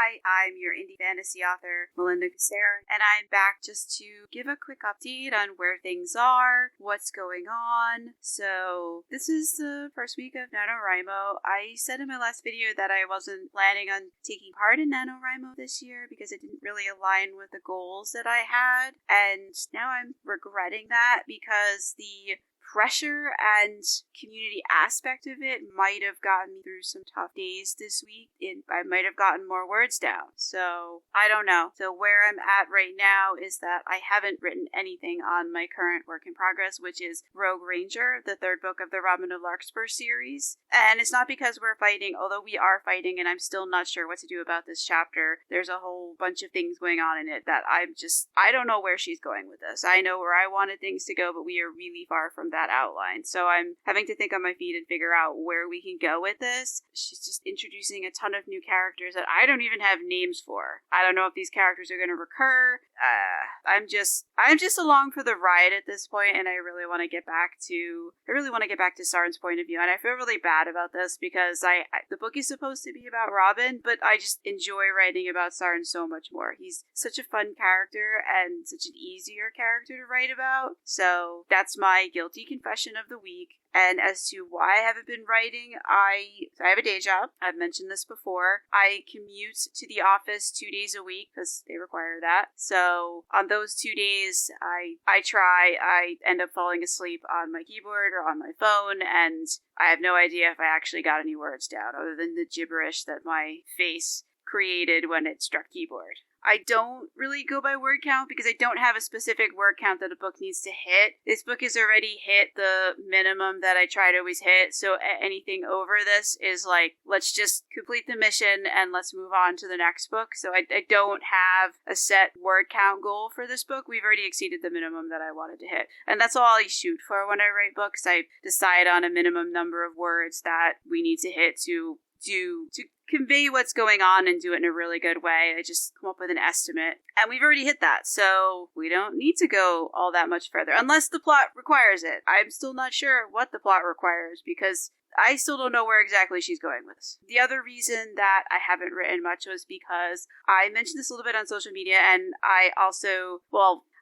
Hi, I'm your indie fantasy author, Melinda Kucera, and I'm back just to give a quick update on where things are, what's going on. So, this is the first week of NaNoWriMo. I said in my last video that I wasn't planning on taking part in NaNoWriMo this year because it didn't really align with the goals that I had, and now I'm regretting that because the pressure and community aspect of it might have gotten me through some tough days this week, and I might have gotten more words down. So, I don't know. So where I'm at right now is that I haven't written anything on my current work in progress, which is Rogue Ranger, the third book of the Robin of Larkspur series. And it's not because we're fighting, although we are fighting, and I'm still not sure what to do about this chapter. There's a whole bunch of things going on in it that I don't know where she's going with this. I know where I wanted things to go, but we are really far from that outline. So I'm having to think on my feet and figure out where we can go with this. She's just introducing a ton of new characters that I don't even have names for. I don't know if these characters are going to recur. I'm just along for the ride at this point, and I really want to get back to Sarn's point of view. And I feel really bad about this because the book is supposed to be about Robin, but I just enjoy writing about Sarn so much more. He's such a fun character and such an easier character to write about. So that's my guilty confession of the week. And as to why I haven't been writing, I have a day job. I've mentioned this before. I commute to the office 2 days a week because they require that. So on those 2 days, I end up falling asleep on my keyboard or on my phone, and I have no idea if I actually got any words down other than the gibberish that my face created when it struck keyboard. I don't really go by word count because I don't have a specific word count that a book needs to hit. This book has already hit the minimum that I try to always hit, so anything over this is like, let's just complete the mission and let's move on to the next book. So I don't have a set word count goal for this book. We've already exceeded the minimum that I wanted to hit. And that's all I shoot for when I write books. I decide on a minimum number of words that we need to hit to convey what's going on and do it in a really good way. I just come up with an estimate. And we've already hit that, so we don't need to go all that much further, unless the plot requires it. I'm still not sure what the plot requires, because I still don't know where exactly she's going with this. The other reason that I haven't written much was because I mentioned this a little bit on social media, and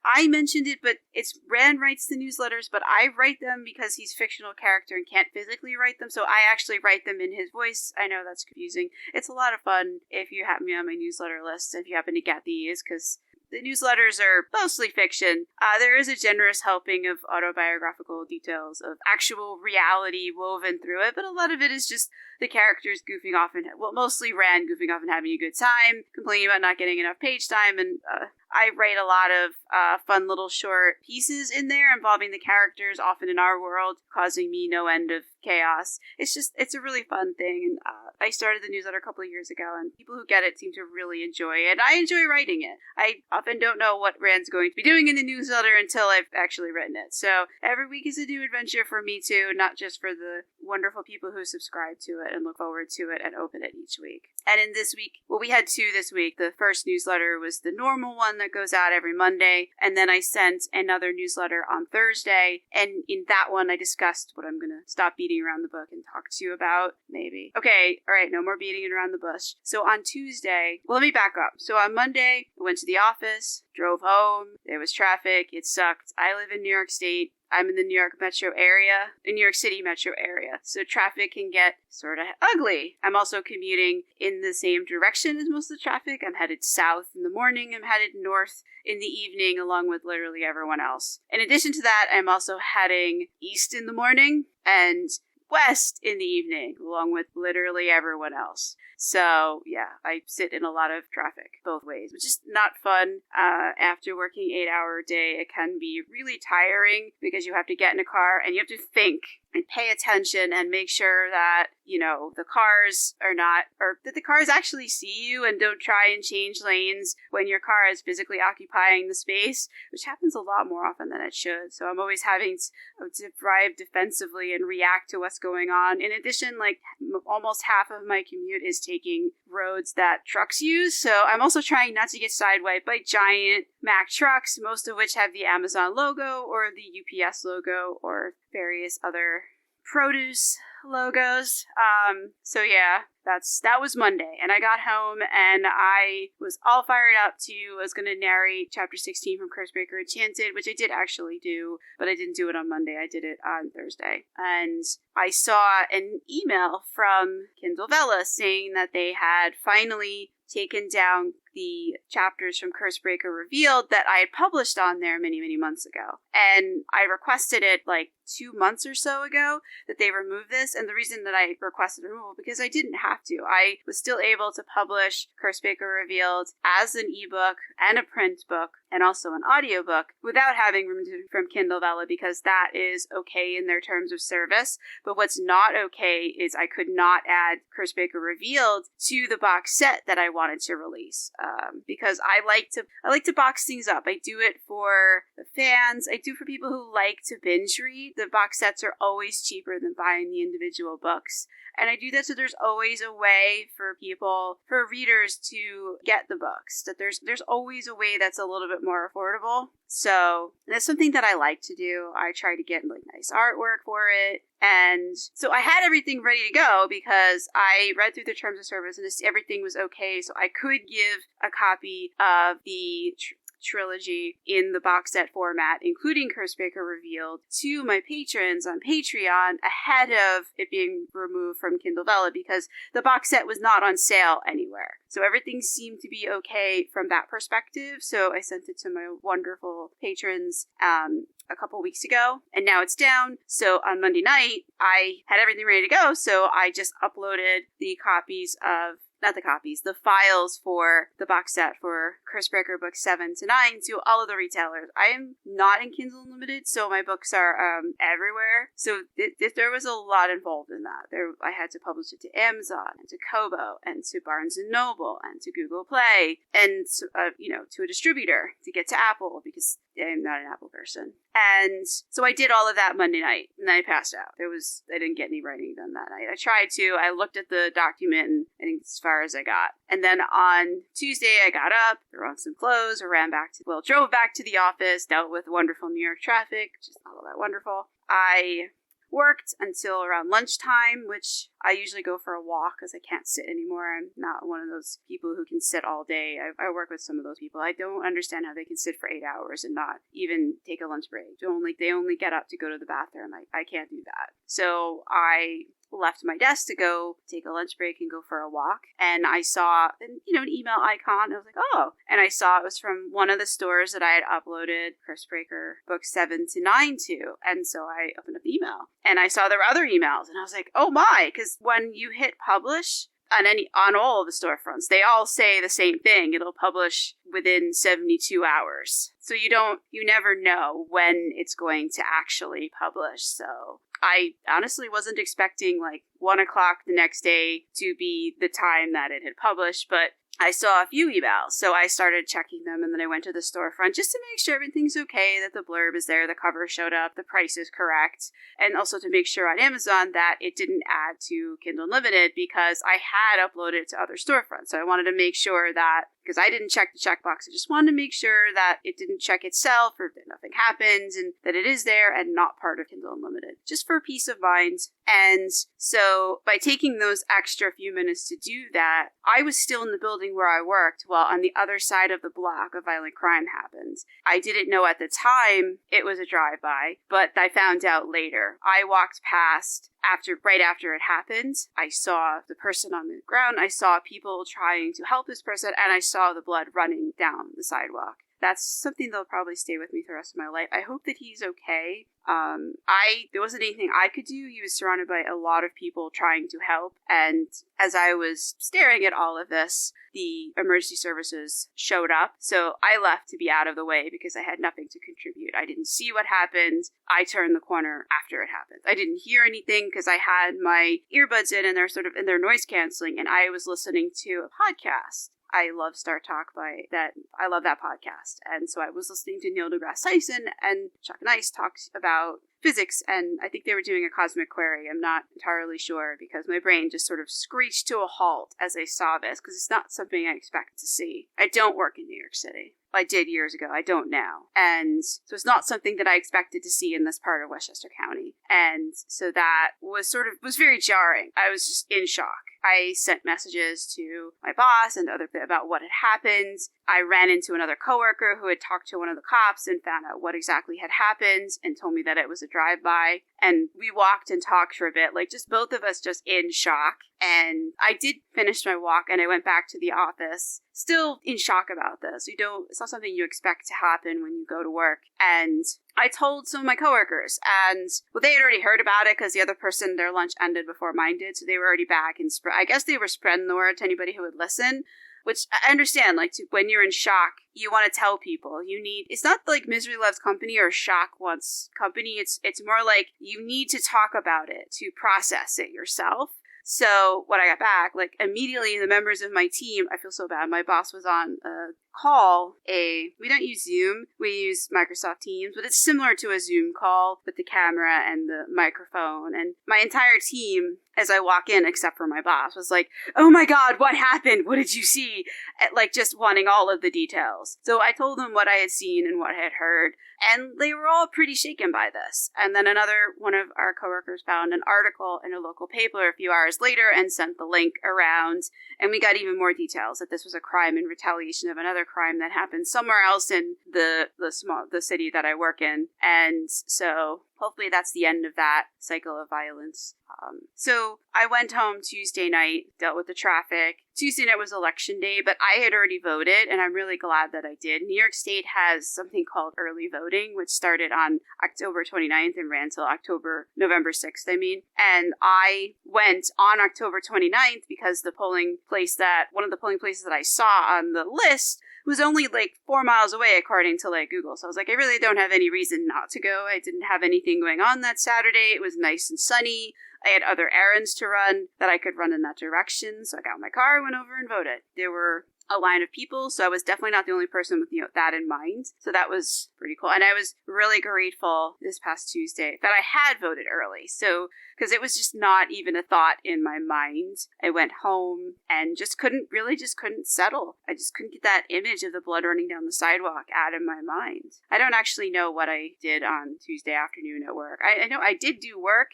I mentioned it, but it's Rand writes the newsletters, but I write them because he's a fictional character and can't physically write them, so I actually write them in his voice. I know that's confusing. It's a lot of fun if you happen to be on my newsletter list, if you happen to get these, because the newsletters are mostly fiction. There is a generous helping of autobiographical details of actual reality woven through it, but a lot of it is just the characters goofing off and, mostly Rand goofing off and having a good time, complaining about not getting enough page time, and I write a lot of fun little short pieces in there involving the characters, often in our world, causing me no end of chaos. It's a really fun thing, and I started the newsletter a couple of years ago, and people who get it seem to really enjoy it. I enjoy writing it. I often don't know what Rand's going to be doing in the newsletter until I've actually written it. So every week is a new adventure for me too, not just for the wonderful people who subscribe to it and look forward to it and open it each week. And in this week, we had two this week. The first newsletter was the normal one that goes out every Monday, and then I sent another newsletter on Thursday, and in that one I discussed what I'm gonna stop beating around the book and talk to you about, maybe. Okay, alright, no more beating around the bush. So on Tuesday, let me back up. So on Monday, I went to the office, drove home, there was traffic, it sucked. I live in New York State. I'm in the New York New York City metro area, so traffic can get sort of ugly. I'm also commuting in the same direction as most of the traffic. I'm headed south in the morning, I'm headed north in the evening, along with literally everyone else. In addition to that, I'm also heading east in the morning and west in the evening, along with literally everyone else. So, yeah, I sit in a lot of traffic both ways, which is not fun. After working 8-hour day, it can be really tiring because you have to get in a car and you have to think and pay attention and make sure that, the cars that the cars actually see you and don't try and change lanes when your car is physically occupying the space, which happens a lot more often than it should. So I'm always having to drive defensively and react to what's going on. In addition, almost half of my commute is taking roads that trucks use, so I'm also trying not to get sidewiped by giant Mack trucks, most of which have the Amazon logo or the UPS logo or various other produce logos. So yeah, that was Monday, and I got home and I was all fired up I was going to narrate chapter 16 from Cursebreaker Enchanted, which I did actually do, but I didn't do it on Monday. I did it on Thursday. And I saw an email from Kindle Vella saying that they had finally taken down the chapters from Cursebreaker Revealed that I had published on there many, many months ago. And I requested it like 2 months or so ago that they remove this. And the reason that I requested removal, because I didn't have to. I was still able to publish Cursebreaker Revealed as an ebook and a print book and also an audiobook without having removed it from Kindle Vella, because that is okay in their terms of service. But what's not okay is I could not add Cursebreaker Revealed to the box set that I wanted to release. Because I like to box things up. I do it for the fans. I do for people who like to binge read. The box sets are always cheaper than buying the individual books. And I do that so there's always a way for readers to get the books. That there's always a way that's a little bit more affordable. So that's something that I like to do. I try to get like nice artwork for it. And so I had everything ready to go because I read through the terms of service and everything was okay. So I could give a copy of the trilogy in the box set format, including Cursebreaker Revealed, to my patrons on Patreon ahead of it being removed from Kindle Vella, because the box set was not on sale anywhere. So everything seemed to be okay from that perspective. So I sent it to my wonderful patrons a couple weeks ago, and now it's down. So on Monday night, I had everything ready to go. So I just uploaded the files for the box set for Cursebreaker books 7 to 9 to all of the retailers. I am not in Kindle Unlimited, so my books are everywhere. So there was a lot involved in that. I had to publish it to Amazon and to Kobo and to Barnes & Noble and to Google Play and to a distributor to get to Apple, because I'm not an Apple person. And so I did all of that Monday night, and then I passed out. I didn't get any writing done that night. I tried to. I looked at the document, and I think as far as I got. And then on Tuesday, I got up, threw on some clothes, drove back to the office, dealt with wonderful New York traffic, which is not all that wonderful. I worked until around lunchtime, which I usually go for a walk because I can't sit anymore. I'm not one of those people who can sit all day. I work with some of those people. I don't understand how they can sit for 8 hours and not even take a lunch break. They only get up to go to the bathroom. I can't do that. So I left my desk to go take a lunch break and go for a walk, and I saw an email icon. I was like, oh, and I saw it was from one of the stores that I had uploaded Cursebreaker books 7 to 9 to, and so I opened up the email and I saw there were other emails, and I was like, oh my, because when you hit publish on all of the storefronts, they all say the same thing. It'll publish within 72 hours. So you never know when it's going to actually publish. So I honestly wasn't expecting like 1 o'clock the next day to be the time that it had published, but I saw a few emails, so I started checking them, and then I went to the storefront just to make sure everything's okay, that the blurb is there, the cover showed up, the price is correct, and also to make sure on Amazon that it didn't add to Kindle Unlimited, because I had uploaded it to other storefronts. So I wanted to make sure that, because I didn't check the checkbox, I just wanted to make sure that it didn't check itself or that nothing happens and that it is there and not part of Kindle Unlimited, just for peace of mind. And so by taking those extra few minutes to do that, I was still in the building where I worked while on the other side of the block a violent crime happened. I didn't know at the time it was a drive-by, but I found out later. I walked past right after it happened. I saw the person on the ground. I saw people trying to help this person, and I saw the blood running down the sidewalk. That's something that'll probably stay with me for the rest of my life. I hope that he's okay. There wasn't anything I could do. He was surrounded by a lot of people trying to help. And as I was staring at all of this, the emergency services showed up. So I left to be out of the way because I had nothing to contribute. I didn't see what happened. I turned the corner after it happened. I didn't hear anything because I had my earbuds in and they're sort of in their noise canceling, and I was listening to a podcast. I love Star Talk I love that podcast. And so I was listening to Neil deGrasse Tyson, and Chuck Nice talks about physics, and I think they were doing a cosmic query. I'm not entirely sure because my brain just sort of screeched to a halt as I saw this, because it's not something I expect to see. I don't work in New York City. I did years ago. I don't now. And so it's not something that I expected to see in this part of Westchester County. And so that was very jarring. I was just in shock. I sent messages to my boss and other about what had happened. I ran into another coworker who had talked to one of the cops and found out what exactly had happened and told me that it was a drive-by. And we walked and talked for a bit, like just both of us just in shock. And I did finish my walk and I went back to the office, still in shock about this. It's not something you expect to happen when you go to work. And I told some of my coworkers, and well, they had already heard about it because the other person, their lunch ended before mine did, so they were already back and I guess they were spreading the word to anybody who would listen. Which I understand, like, when you're in shock, you want to tell people. It's not like Misery Loves Company or Shock Wants Company. It's more like you need to talk about it to process it yourself. So when I got back, like, immediately the members of my team, I feel so bad. My boss was on a call. We don't use Zoom. We use Microsoft Teams, but it's similar to a Zoom call with the camera and the microphone. And my entire team, as I walk in, except for my boss, was like, "Oh my God, what happened? What did you see?" Like, just wanting all of the details. So I told them what I had seen and what I had heard, and they were all pretty shaken by this. And then another one of our coworkers found an article in a local paper a few hours later and sent the link around, and we got even more details that this was a crime in retaliation of another crime that happened somewhere else in the city that I work in. And so hopefully that's the end of that cycle of violence. So I went home Tuesday night, dealt with the traffic. Tuesday night was election day, but I had already voted, and I'm really glad that I did. New York State has something called early voting, which started on October 29th and ran till November 6th, And I went on October 29th because one of the polling places that I saw on the list was only like 4 miles away according to like Google. So I was like, I really don't have any reason not to go. I didn't have anything going on that Saturday. It was nice and sunny. I had other errands to run that I could run in that direction. So I got in my car, went over and voted. There were a line of people, so I was definitely not the only person with that in mind. So that was pretty cool. And I was really grateful this past Tuesday that I had voted early. So, because it was just not even a thought in my mind. I went home and just couldn't settle. I just couldn't get that image of the blood running down the sidewalk out of my mind. I don't actually know what I did on Tuesday afternoon at work. I know I did do work.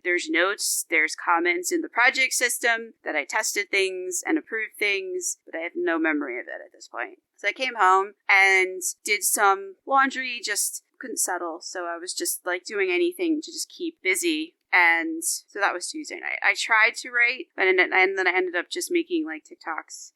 There's notes, there's comments in the project system that I tested things and approved things, but I have no memory of it at this point. So I came home and did some laundry, just couldn't settle. So I was just like doing anything to just keep busy. And so that was Tuesday night. I tried to write, and then I ended up just making like TikToks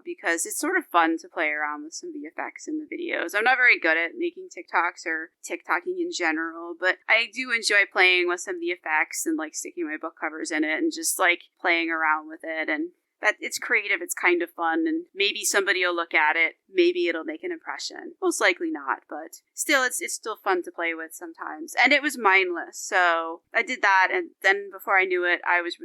because it's sort of fun to play around with some of the effects in the videos. I'm not very good at making TikToks or TikToking in general, but I do enjoy playing with some of the effects and like sticking my book covers in it and just like playing around with it. And that it's creative, it's kind of fun, and maybe somebody will look at it, maybe it'll make an impression. Most likely not, but still, it's still fun to play with sometimes. And it was mindless, so I did that, and then before I knew it, I was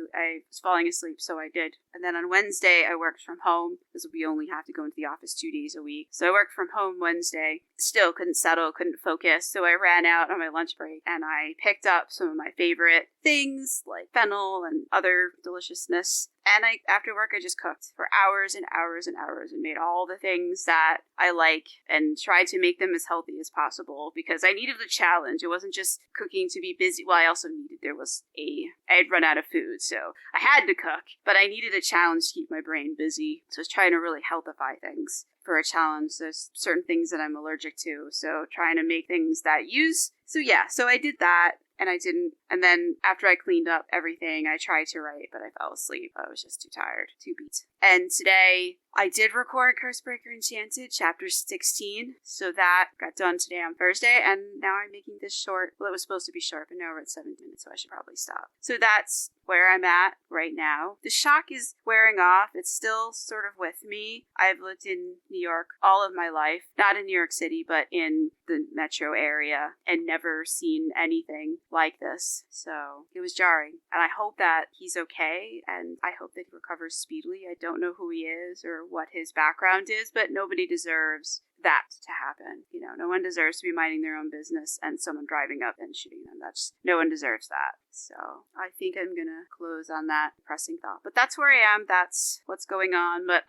falling asleep, so I did. And then on Wednesday, I worked from home, because we only have to go into the office 2 days a week. So I worked from home Wednesday, still couldn't settle, couldn't focus, so I ran out on my lunch break, and I picked up some of my favorite things, like fennel and other deliciousness. And after work, I just cooked for hours and hours and hours and made all the things that I like and tried to make them as healthy as possible because I needed the challenge. It wasn't just cooking to be busy. Well, I also I had run out of food, so I had to cook, but I needed a challenge to keep my brain busy. So I was trying to really healthify things for a challenge. There's certain things that I'm allergic to, so trying to make things that use. So I did that. And I didn't. And then after I cleaned up everything, I tried to write, but I fell asleep. I was just too tired, too beat. And today, I did record Cursebreaker Enchanted, chapter 16. So that got done today on Thursday. And now I'm making this short. Well, it was supposed to be short, but now we're at 7 minutes, so I should probably stop. So that's where I'm at right now. The shock is wearing off. It's still sort of with me. I've lived in New York all of my life. Not in New York City, but in the metro area, and never seen anything like this. So it was jarring. And I hope that he's okay, and I hope that he recovers speedily. I don't know who he is or what his background is, but nobody deserves that to happen. You know, no one deserves to be minding their own business and someone driving up and shooting them. No one deserves that. So I think I'm gonna close on that depressing thought. But that's where I am. That's what's going on. But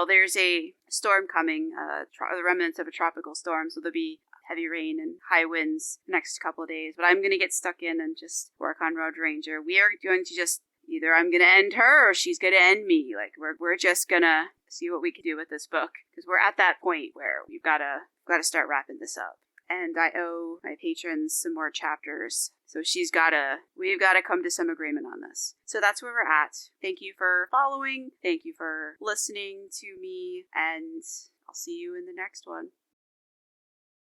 there's a storm coming, the remnants of a tropical storm, so there'll be heavy rain and high winds the next couple of days. But I'm going to get stuck in and just work on Road Ranger. We are going to just either I'm gonna end her or she's gonna end me. Like, we're just gonna see what we can do with this book, because we're at that point where we've gotta start wrapping this up. And I owe my patrons some more chapters, so we've gotta come to some agreement on this. So that's where we're at. Thank you for following, thank you for listening to me, and I'll see you in the next one.